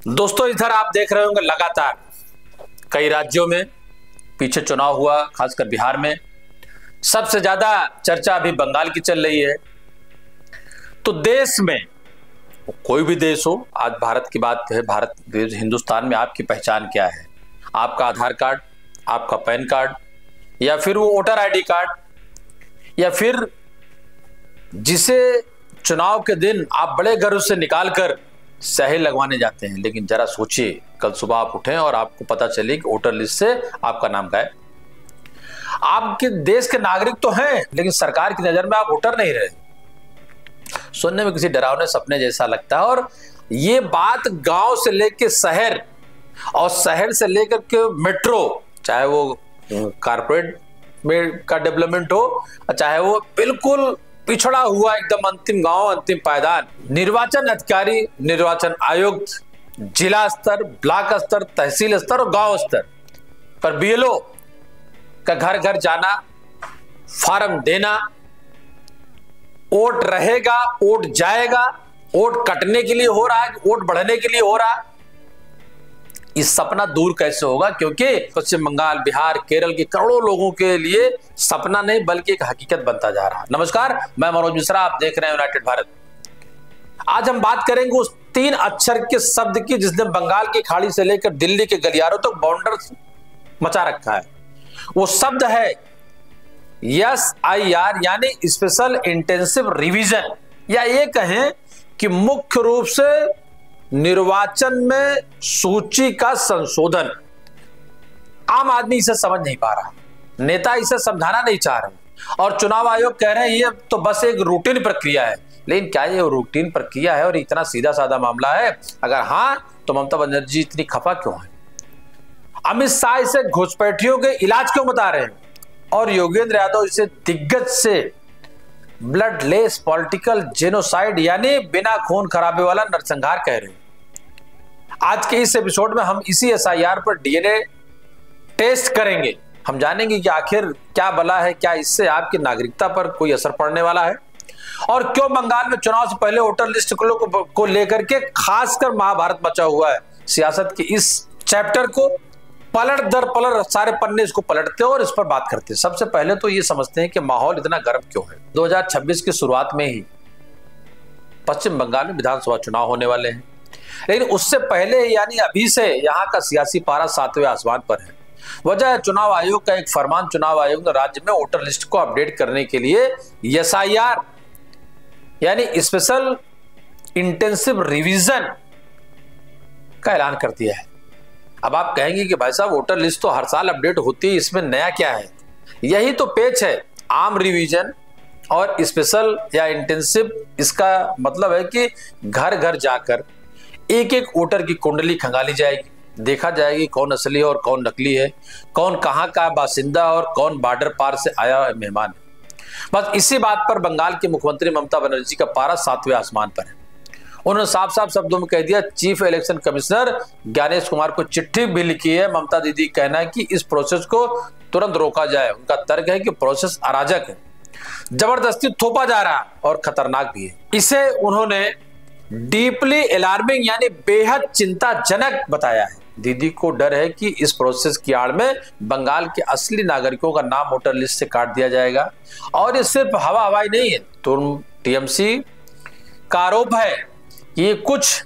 दोस्तों, इधर आप देख रहे होंगे लगातार कई राज्यों में पीछे चुनाव हुआ, खासकर बिहार में सबसे ज्यादा चर्चा अभी बंगाल की चल रही है। तो देश में कोई भी देश हो, आज भारत की बात है, भारत देश हिंदुस्तान में आपकी पहचान क्या है? आपका आधार कार्ड, आपका पैन कार्ड, या फिर वो वोटर आईडी कार्ड, या फिर जिसे चुनाव के दिन आप बड़े गर्व से निकालकर सही लगवाने जाते हैं। लेकिन जरा सोचिए, कल सुबह आप उठें और आपको पता चले कि वोटर लिस्ट से आपका नाम गायब। आपके देश के नागरिक तो हैं, लेकिन सरकार की नजर में आप वोटर नहीं रहे। सुनने में किसी डरावने सपने जैसा लगता है। और ये बात गांव से लेकर शहर और शहर से लेकर के मेट्रो, चाहे वो कारपोरेट में का डेवलपमेंट हो, चाहे वो बिल्कुल पिछड़ा हुआ एकदम अंतिम गांव, अंतिम पायदान, निर्वाचन अधिकारी, निर्वाचन आयुक्त, जिला स्तर, ब्लॉक स्तर, तहसील स्तर और गांव स्तर पर बीएलओ का घर घर जाना, फॉर्म देना, वोट रहेगा, वोट जाएगा, वोट कटने के लिए हो रहा है, वोट बढ़ने के लिए हो रहा है। इस सपना दूर कैसे होगा? क्योंकि पश्चिम बंगाल, बिहार, केरल के करोड़ों लोगों के लिए सपना नहीं बल्कि एक हकीकत बनता जा रहा है। नमस्कार, मैं मनोज मिश्रा, आप देख रहे हैं यूनाइटेड भारत। आज हम बात करेंगे उस 3 अक्षर के शब्द की जिसने बंगाल की खाड़ी से लेकर दिल्ली के गलियारों तक बाउंडर मचा रखा है। वो शब्द है SIR, यानी स्पेशल इंटेंसिव रिवीजन, या ये कहें कि मुख्य रूप से निर्वाचन में सूची का संशोधन। आम आदमी इसे समझ नहीं पा रहा, नेता इसे समझाना नहीं चाह रहे, और चुनाव आयोग कह रहे हैं ये तो बस एक रूटीन प्रक्रिया है। लेकिन क्या ये रूटीन प्रक्रिया है और इतना सीधा साधा मामला है? अगर हाँ, तो ममता बनर्जी इतनी खफा क्यों है? अमित शाह इसे घुसपैठियों के इलाज क्यों बता रहे हैं, और योगेंद्र यादव इसे दिग्गज से ब्लडलेस पॉलिटिकल जेनोसाइड, यानी बिना खून खराबे वाला नरसंहार कह रहे हैं। आज के इस एपिसोड में हम इसी SIR पर DNA टेस्ट करेंगे। हम जानेंगे कि आखिर क्या बला है, क्या इससे आपकी नागरिकता पर कोई असर पड़ने वाला है, और क्यों बंगाल में चुनाव से पहले वोटर लिस्ट को लेकर के खासकर महाभारत मचा हुआ है। सियासत के इस चैप्टर को पलट दर पलट सारे पन्ने इसको पलटते हैं और इस पर बात करते हैं। सबसे पहले तो ये समझते हैं कि माहौल इतना गर्म क्यों है। 2026 की शुरुआत में ही पश्चिम बंगाल में विधानसभा चुनाव होने वाले हैं, लेकिन उससे पहले यानी अभी से यहाँ का सियासी पारा 7वें आसमान पर है। वजह है चुनाव आयोग का एक फरमान। चुनाव आयोग ने राज्य में वोटर लिस्ट को अपडेट करने के लिए SIR यानी स्पेशल इंटेंसिव रिवीजन का ऐलान कर दिया है। अब आप कहेंगे कि भाई साहब, वोटर लिस्ट तो हर साल अपडेट होती है, इसमें नया क्या है? यही तो पेच है। आम रिवीजन और स्पेशल या इंटेंसिव, इसका मतलब है कि घर घर जाकर एक एक वोटर की कुंडली खंगाली जाएगी, देखा जाएगी कौन असली है और कौन नकली है, कौन कहाँ का बासिंदा और कौन बॉर्डर पार से आया मेहमान है। बस इसी बात पर बंगाल की मुख्यमंत्री ममता बनर्जी का पारा 7वें आसमान पर है। उन्होंने साफ साफ शब्दों में कह दिया, chief election commissioner Gyanesh Kumar को चिट्ठी भी लिखी है। ममता दीदी कहना है कि इस प्रोसेस को तुरंत रोका जाए। उनका तर्क है कि प्रोसेस अराजक है, जबरदस्ती थोपा जा रहा है और खतरनाक भी है। इसे उन्होंने डीपली अलार्मिंग यानी बेहद चिंताजनक बताया है। दीदी को डर है कि इस प्रोसेस की आड़ में बंगाल के असली नागरिकों का नाम वोटर लिस्ट से काट दिया जाएगा। और ये सिर्फ हवा हवाई नहीं है, तो टीएमसी का आरोप है कि ये कुछ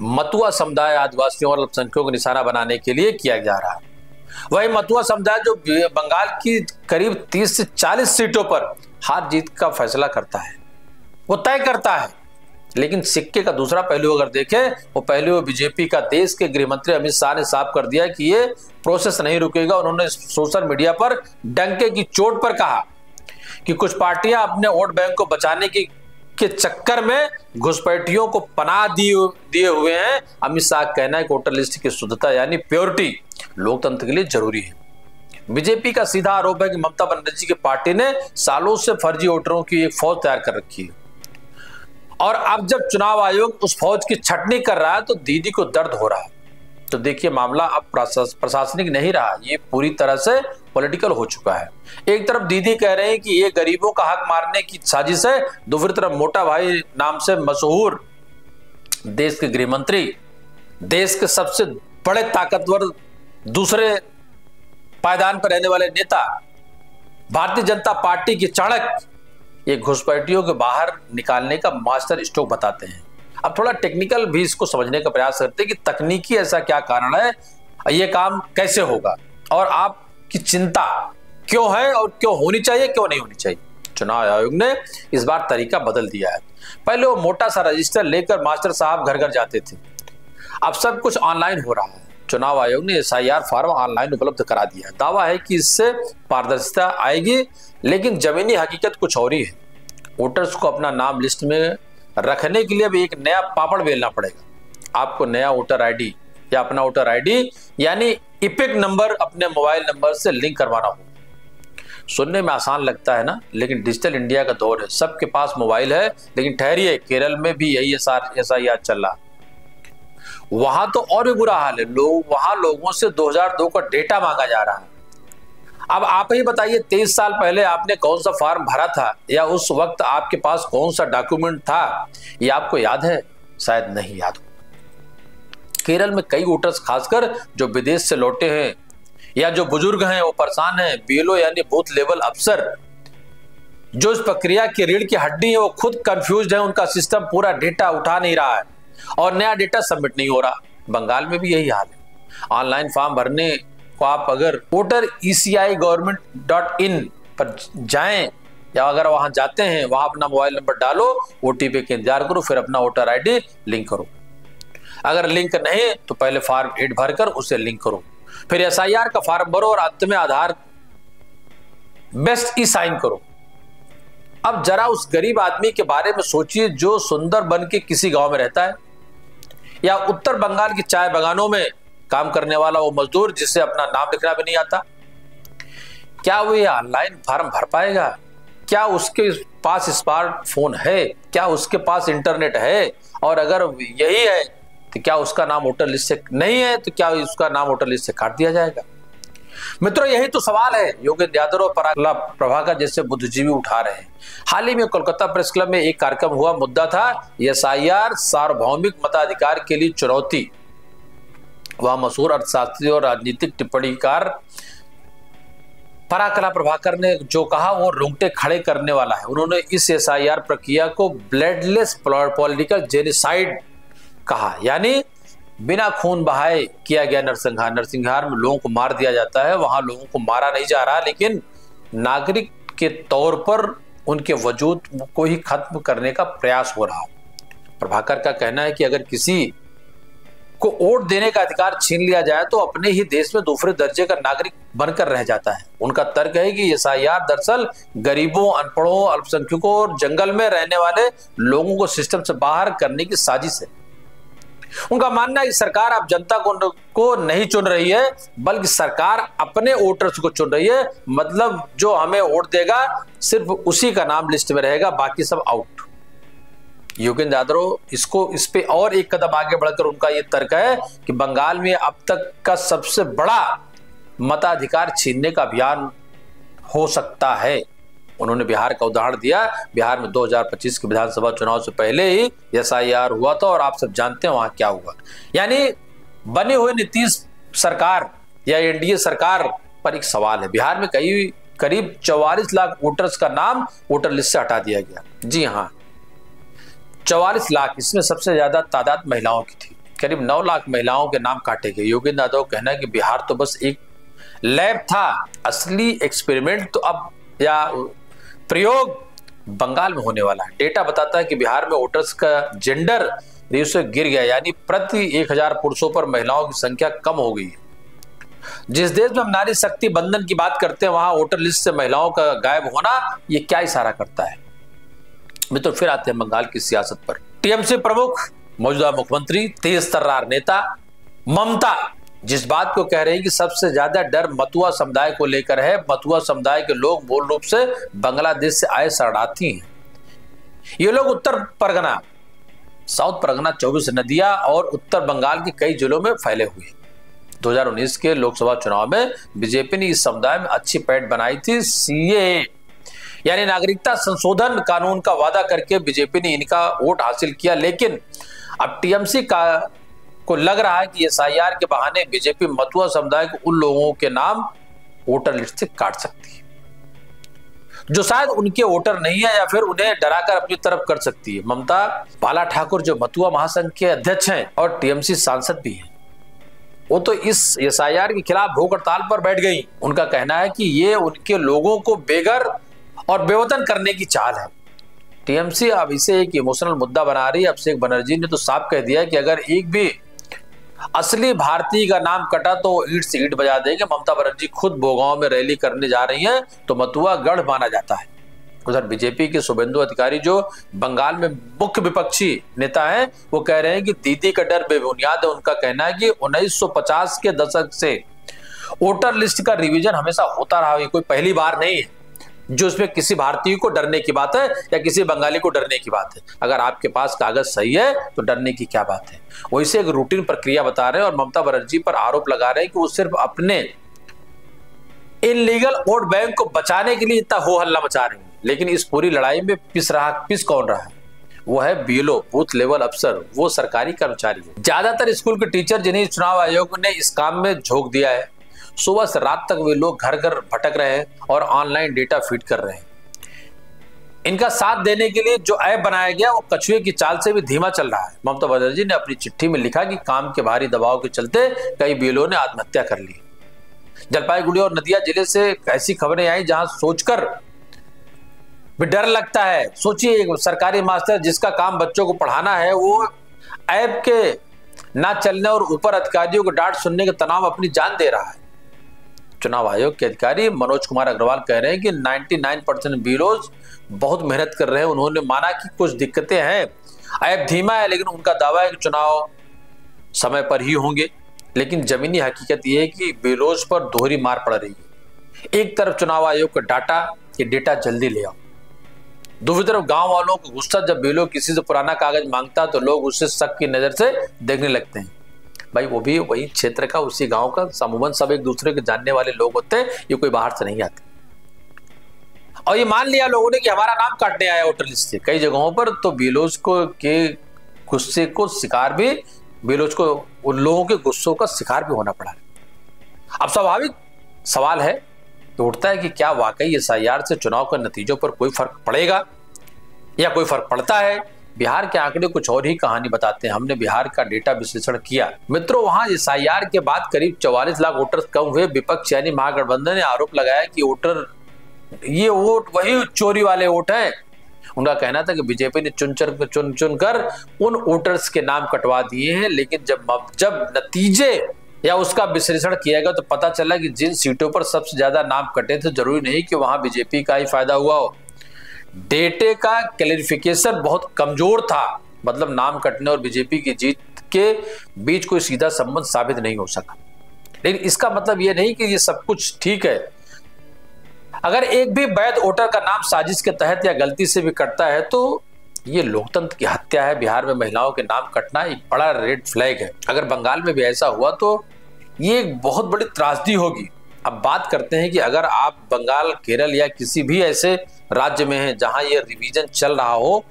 मतुआ समुदाय, आदिवासियों और अल्पसंख्यकों को निशाना बनाने के लिए किया जा रहा है। वही मतुआ समुदाय जो बंगाल की करीब 30 से 40 सीटों पर हार जीत का फैसला करता है, वो तय करता है। लेकिन सिक्के का दूसरा पहलू अगर देखें, वो पहलू बीजेपी का देश के गृह मंत्री अमित शाह ने साफ कर दिया कि ये प्रोसेस नहीं रुकेगा। उन्होंने सोशल मीडिया पर डंके की चोट पर कहा कि कुछ पार्टियां अपने वोट बैंक को बचाने के चक्कर में घुसपैठियों को पनाह दिए हुए हैं। अमित शाह का कहना है कि वोटर लिस्ट की शुद्धता यानी प्योरिटी लोकतंत्र के लिए जरूरी है। बीजेपी का सीधा आरोप है कि ममता बनर्जी की पार्टी ने सालों से फर्जी वोटरों की एक फौज तैयार कर रखी है, और अब जब चुनाव आयोग उस फौज की छटनी कर रहा है तो दीदी को दर्द हो रहा है। तो देखिए, मामला अब प्रशासनिक नहीं रहा, ये पूरी तरह से पॉलिटिकल हो चुका है। एक तरफ दीदी कह रहे हैं कि ये गरीबों का हक मारने की साजिश है, दूसरी तरफ मोटा भाई नाम से मशहूर देश के गृह मंत्री देश के सबसे बड़े ताकतवर दूसरे पायदान पर रहने वाले नेता, भारतीय जनता पार्टी के चाणक्य, ये घुसपैठियों के बाहर निकालने का मास्टर स्ट्रोक बताते हैं। अब थोड़ा टेक्निकल भी इसको समझने का प्रयास करते हैं कि तकनीकी ऐसा क्या कारण है, ये काम कैसे होगा और आपकी चिंता क्यों है और क्यों होनी चाहिए, क्यों नहीं होनी चाहिए। चुनाव आयोग ने इस बार तरीका बदल दिया है। पहले वो मोटा सा रजिस्टर लेकर मास्टर साहब घर घर जाते थे, अब सब कुछ ऑनलाइन हो रहा है। चुनाव आयोग ने SIR फॉर्म ऑनलाइन उपलब्ध करा दिया है। दावा है कि इससे पारदर्शिता आएगी, लेकिन जमीनी हकीकत कुछ और ही है। वोटर्स को अपना नाम लिस्ट में रखने के लिए भी एक नया पापड़ बेलना पड़ेगा। आपको नया वोटर ID या अपना वोटर ID यानी इपिक नंबर अपने मोबाइल नंबर से लिंक करवाना होगा। सुनने में आसान लगता है ना, लेकिन डिजिटल इंडिया का दौर है, सबके पास मोबाइल है। लेकिन ठहरिए, केरल में भी यही SIR चल रहा, वहां तो और भी बुरा हाल है। वहां लोगों से 2002 का डेटा मांगा जा रहा है। अब आप ही बताइए, 23 साल पहले आपने कौन सा फॉर्म भरा था, या उस वक्त आपके पास कौन सा डॉक्यूमेंट था, ये आपको याद है? शायद नहीं याद हो। केरल में कई वोटर्स, खासकर जो विदेश से लौटे हैं या जो बुजुर्ग हैं, वो परेशान हैं। BLO यानी बूथ लेवल अफसर, जो इस प्रक्रिया की रीढ़ की हड्डी है, वो खुद कंफ्यूज है। उनका सिस्टम पूरा डेटा उठा नहीं रहा है और नया डेटा सबमिट नहीं हो रहा। बंगाल में भी यही हाल है। ऑनलाइन फॉर्म भरने को आप अगर वोटर ECI-government.in पर जाएं, या अगर वहां जाते हैं, वहां अपना मोबाइल नंबर डालो, OTP का इंतजार करो, फिर अपना वोटर ID लिंक करो। अगर लिंक नहीं तो पहले फॉर्म 8 भरकर उसे लिंक करो, फिर SIR का फॉर्म भरो और अंत में आधार बेस्ट साइन करो। अब जरा उस गरीब आदमी के बारे में सोचिए जो सुंदर बन के किसी गांव में रहता है, या उत्तर बंगाल की चाय बागानों में काम करने वाला वो मजदूर जिसे अपना नाम लिखना भी नहीं आता। क्या वो ये ऑनलाइन फॉर्म भर पाएगा? क्या उसके पास स्मार्टफोन है? क्या उसके पास इंटरनेट है? और अगर यही है तो क्या उसका नाम वोटर लिस्ट से नहीं है तो क्या उसका नाम वोटर लिस्ट से काट दिया जाएगा? मित्रों, यही तो सवाल है योगेंद्र यादव और पराग प्रभाकर जैसे बुद्धिजीवी उठा रहे हैं। हाल ही में कोलकाता प्रेस क्लब में एक कार्यक्रम हुआ, मुद्दा था SIR सार्वभौमिक मताधिकार के लिए चुनौती। वह मशहूर अर्थशास्त्री और राजनीतिक टिप्पणीकार पराग प्रभाकर ने जो कहा वो रोंगटे खड़े करने वाला है। उन्होंने इस SIR प्रक्रिया को ब्लडलेस पॉलिटिकल जेनोसाइड कहा, यानी बिना खून बहाए किया गया नरसंहार। नरसंहार में लोगों को मार दिया जाता है, वहां लोगों को मारा नहीं जा रहा, लेकिन नागरिक के तौर पर उनके वजूद को ही खत्म करने का प्रयास हो रहा। प्रभाकर का कहना है कि अगर किसी को वोट देने का अधिकार छीन लिया जाए तो अपने ही देश में दूसरे दर्जे का नागरिक बनकर रह जाता है। उनका तर्क है कि SIR दरअसल गरीबों, अनपढ़ों, अल्पसंख्यकों और जंगल में रहने वाले लोगों को सिस्टम से बाहर करने की साजिश है। उनका मानना है कि सरकार अब जनता को नहीं चुन रही है, बल्कि सरकार अपने वोटर्स को चुन रही है। मतलब जो हमें वोट देगा सिर्फ उसी का नाम लिस्ट में रहेगा, बाकी सब आउट। योगेंद्र यादव इस पे और एक कदम आगे बढ़कर उनका यह तर्क है कि बंगाल में अब तक का सबसे बड़ा मताधिकार छीनने का अभियान हो सकता है। उन्होंने बिहार का उदाहरण दिया। बिहार में 2025 के विधानसभा चुनाव से पहले ही SIR हुआ था और आप सब जानते हैं वहां क्या हुआ। यानी बने हुए नीतीश सरकार या NDA सरकार पर एक सवाल है। बिहार में करीब 44 लाख वोटर्स का नाम वोटर लिस्ट से हटा दिया गया। जी हाँ, 44 लाख। इसमें सबसे ज्यादा तादाद महिलाओं की थी, करीब 9 लाख महिलाओं के नाम काटे गए। योगेंद्र यादव कहना है कि बिहार तो बस एक लैब था, असली एक्सपेरिमेंट तो अब या प्रयोग बंगाल में होने वाला है। डेटा बताता है कि बिहार में वोटर्स का जेंडर रेशियो गिर गया, यानी प्रति 1000 पुरुषों पर महिलाओं की संख्या कम हो गई है। जिस देश में हम नारी शक्ति बंधन की बात करते हैं, वहां वोटर लिस्ट से महिलाओं का गायब होना ये क्या इशारा करता है? मित्रों, फिर आते हैं बंगाल की सियासत पर। TMC प्रमुख, मौजूदा मुख्यमंत्री, तेज तर्रार नेता ममता जिस बात को कह रहे हैं कि सबसे ज्यादा डर मतुआ समुदाय को लेकर है। मतुआ समुदाय के लोग मूल रूप से बांग्लादेश से आए शरणार्थी हैं। ये लोग उत्तर परगना, साउथ परगना, 24 नदियां और उत्तर बंगाल के कई जिलों में फैले हुए। 2019 के लोकसभा चुनाव में बीजेपी ने इस समुदाय में अच्छी पैठ बनाई थी। CAA यानी नागरिकता संशोधन कानून का वादा करके बीजेपी ने इनका वोट हासिल किया, लेकिन अब TMC का को लग रहा है कि एसआईआर के बहाने बीजेपी मथुआ समुदाय को उन लोगों के नाम वोटर लिस्ट से काट सकती है जो शायद उनके वोटर नहीं है, या फिर उन्हें डराकर अपनी तरफ कर सकती है। ममता बाला ठाकुर जो मथुआ महासंघ के अध्यक्ष हैं और टीएमसी सांसद भी हैं, वो तो इस एसआईआर के खिलाफ भूख हड़ताल पर बैठ गई। उनका कहना है कि ये उनके लोगों को बेघर और बेवतन करने की चाल है। टीएमसी अब इसे एक इमोशनल मुद्दा बना रही है। अभिषेक बनर्जी ने तो साफ कह दिया कि अगर एक भी असली भारतीय का नाम कटा तो ईंट से ईंट बजा देंगे। ममता बनर्जी खुद बोगांव में रैली करने जा रही हैं, तो मथुआ गढ़ माना जाता है। उधर बीजेपी के शुभेंदु अधिकारी जो बंगाल में मुख्य विपक्षी नेता हैं, वो कह रहे हैं कि दीदी का डर बेबुनियाद है। उनका कहना है कि 1950 के दशक से वोटर लिस्ट का रिवीजन हमेशा होता रहा है, कोई पहली बार नहीं है जो इसमें किसी भारतीय को डरने की बात है या किसी बंगाली को डरने की बात है। अगर आपके पास कागज सही है तो डरने की क्या बात है। वो इसे एक रूटीन प्रक्रिया बता रहे हैं और ममता बनर्जी पर आरोप लगा रहे हैं कि वो सिर्फ अपने इनलीगल वोट बैंक को बचाने के लिए इतना हो हल्ला मचा रही है, लेकिन इस पूरी लड़ाई में पिस कौन रहा है? वो है बीएलओ, बूथ लेवल अफसर, वो सरकारी कर्मचारी है। ज्यादातर स्कूल के टीचर जिन्हें चुनाव आयोग ने इस काम में झोंक दिया है, सुबह से रात तक वे लोग घर घर भटक रहे हैं और ऑनलाइन डेटा फीड कर रहे हैं। इनका साथ देने के लिए जो ऐप बनाया गया वो कछुए की चाल से भी धीमा चल रहा है। ममता बनर्जी ने अपनी चिट्ठी में लिखा कि काम के भारी दबाव के चलते कई बीएलओ ने आत्महत्या कर ली। जलपाईगुड़ी और नदिया जिले से ऐसी खबरें आई जहां सोचकर भी डर लगता है। सोचिए, एक सरकारी मास्टर जिसका काम बच्चों को पढ़ाना है, वो ऐप के ना चलने और ऊपर अधिकारियों को डांट सुनने के तनाव अपनी जान दे रहा है। चुनाव आयोग के अधिकारी मनोज कुमार अग्रवाल कह रहे हैं कि 99% बीएलओज बहुत मेहनत कर रहे हैं। उन्होंने माना कि कुछ दिक्कतें हैं, ऐप धीमा है, लेकिन उनका दावा है कि चुनाव समय पर ही होंगे। लेकिन जमीनी हकीकत यह है कि बीएलओज पर दोहरी मार पड़ रही है। एक तरफ चुनाव आयोग का डाटा कि डेटा जल्दी ले आओ, दूसरी तरफ गांव वालों को गुस्सा। जब बीएलओ किसी से पुराना कागज मांगता तो लोग उसे शक की नजर से देखने लगते हैं। भाई वो भी वही क्षेत्र का, उसी गांव का, अमूमन सब एक दूसरे के जानने वाले लोग होते हैं, ये कोई बाहर से नहीं आते। और ये मान लिया लोगों ने कि हमारा नाम काटने आया वोटर लिस्ट से। कई जगहों पर तो बीएलओज को के गुस्से को शिकार भी, बीएलओज को उन लोगों के गुस्सों का शिकार भी होना पड़ा है। अब स्वाभाविक सवाल है तो उठता है कि क्या वाकई एसआईआर से चुनाव के नतीजों पर कोई फर्क पड़ेगा या कोई फर्क पड़ता है? बिहार के आंकड़े कुछ और ही कहानी बताते हैं। हमने बिहार का डेटा विश्लेषण किया। मित्रों, वहां एसआईआर के बाद करीब 44 लाख वोटर कम हुए। विपक्ष यानी महागठबंधन ने आरोप लगाया कि ये वोट वही चोरी वाले वोट हैं। उनका कहना था कि बीजेपी ने चुन कर उन वोटर्स के नाम कटवा दिए हैं, लेकिन जब नतीजे या उसका विश्लेषण किया गया तो पता चला कि जिन सीटों पर सबसे ज्यादा नाम कटे थे, जरूरी नहीं कि वहां बीजेपी का ही फायदा हुआ हो। डेटे का क्लैरिफिकेशन बहुत कमजोर था, मतलब नाम कटने और बीजेपी की जीत के बीच कोई सीधा संबंध साबित नहीं हो सका। लेकिन इसका मतलब यह नहीं कि ये सब कुछ ठीक है। अगर एक भी वैध वोटर का नाम साजिश के तहत या गलती से भी कटता है तो ये लोकतंत्र की हत्या है। बिहार में महिलाओं के नाम कटना एक बड़ा रेड फ्लैग है। अगर बंगाल में भी ऐसा हुआ तो ये एक बहुत बड़ी त्रासदी होगी। अब बात करते हैं कि अगर आप बंगाल, केरल या किसी भी ऐसे राज्य में हैं जहां ये रिवीजन चल रहा हो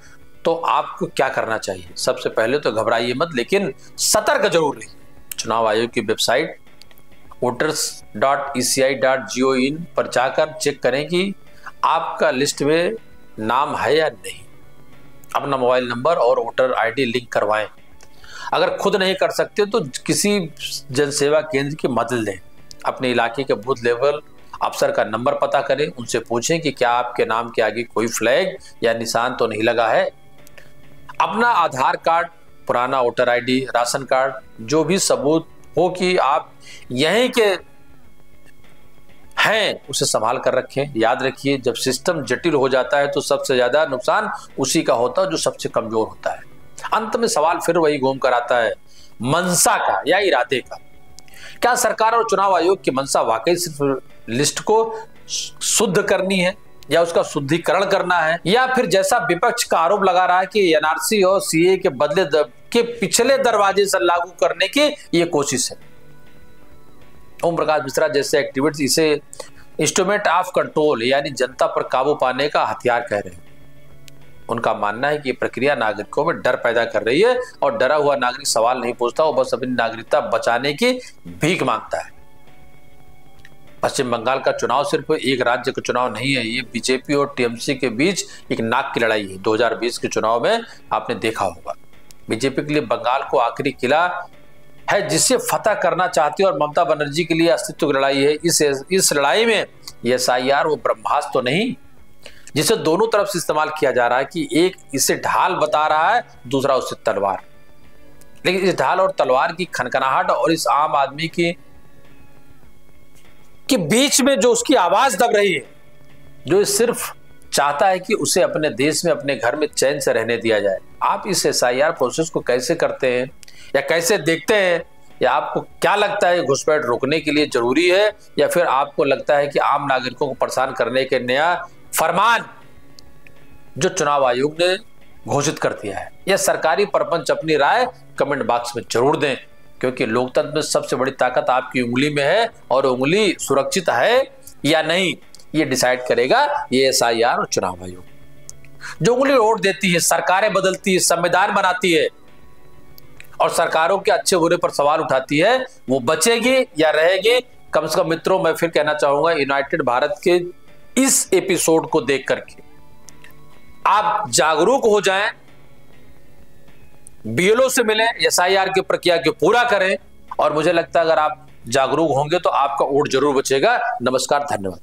तो आपको क्या करना चाहिए? सबसे पहले तो घबराइए मत, लेकिन सतर्क जरूर रहिए। चुनाव आयोग की वेबसाइट voters.eci.gov.in पर जाकर चेक करें कि आपका लिस्ट में नाम है या नहीं। अपना मोबाइल नंबर और वोटर आईडी लिंक करवाएं। अगर खुद नहीं कर सकते तो किसी जनसेवा केंद्र की मदद लें। अपने इलाके के बूथ लेवल अफसर का नंबर पता करें, उनसे पूछें कि क्या आपके नाम के आगे कोई फ्लैग या निशान तो नहीं लगा है। अपना आधार कार्ड, पुराना वोटर आईडी, राशन कार्ड, जो भी सबूत हो कि आप यहीं के हैं, उसे संभाल कर रखें। याद रखिए, जब सिस्टम जटिल हो जाता है तो सबसे ज्यादा नुकसान उसी का होता है जो सबसे कमजोर होता है। अंत में सवाल फिर वही घूम कर आता है, मंशा का या इरादे का। क्या सरकार और चुनाव आयोग की मंशा वाकई सिर्फ लिस्ट को शुद्ध करनी है या उसका शुद्धिकरण करना है, या फिर जैसा विपक्ष का आरोप लगा रहा है कि एनआरसी और सीए के बदले के पिछले दरवाजे से लागू करने की ये कोशिश है। ओम प्रकाश मिश्रा जैसे एक्टिविस्ट इसे इंस्ट्रूमेंट ऑफ कंट्रोल यानी जनता पर काबू पाने का हथियार कह रहे हैं। उनका मानना है कि ये प्रक्रिया नागरिकों में डर पैदा कर रही है और डरा हुआ नागरिक सवाल नहीं पूछता, वो बस अपनी नागरिकता बचाने की भीख मांगता है। पश्चिम बंगाल का चुनाव सिर्फ एक राज्य का चुनाव नहीं है, ये बीजेपी और टीएमसी के बीच एक नाक की लड़ाई है। 2020 के चुनाव में आपने देखा होगा, बीजेपी के लिए बंगाल को आखिरी किला है जिसे फतह करना चाहती है और ममता बनर्जी के लिए अस्तित्व की लड़ाई है। इस लड़ाई में ये SIR वो ब्रह्मास्त्र तो नहीं जिसे दोनों तरफ से इस्तेमाल किया जा रहा है कि एक इसे ढाल बता रहा है, दूसरा उसे तलवार। लेकिन इस ढाल और तलवार की खनखनाहट और इस आम आदमी के बीच में जो उसकी आवाज दब रही है, जो सिर्फ चाहता है कि उसे अपने देश में अपने घर में चैन से रहने दिया जाए। आप इस SIR प्रोसेस को कैसे करते हैं या कैसे देखते हैं, या आपको क्या लगता है घुसपैठ रोकने के लिए जरूरी है, या फिर आपको लगता है कि आम नागरिकों को परेशान करने के नया फरमान जो चुनाव आयोग ने घोषित कर दिया है? यह सरकारी परपंच अपनी राय कमेंट बॉक्स में जरूर दें, क्योंकि लोकतंत्र में सबसे बड़ी ताकत आपकी उंगली में है और उंगली सुरक्षित है या नहीं ये डिसाइड करेगा ये SIR और चुनाव आयोग। जो उंगली वोट देती है, सरकारें बदलती है, संविधान बनाती है और सरकारों के अच्छे बुरे पर सवाल उठाती है, वो बचेगी या रहेगी? कम से कम मित्रों, मैं फिर कहना चाहूंगा, यूनाइटेड भारत के इस एपिसोड को देख करके आप जागरूक हो जाएं, BLO से मिलें, SIR की प्रक्रिया को पूरा करें, और मुझे लगता है अगर आप जागरूक होंगे तो आपका वोट जरूर बचेगा। नमस्कार, धन्यवाद।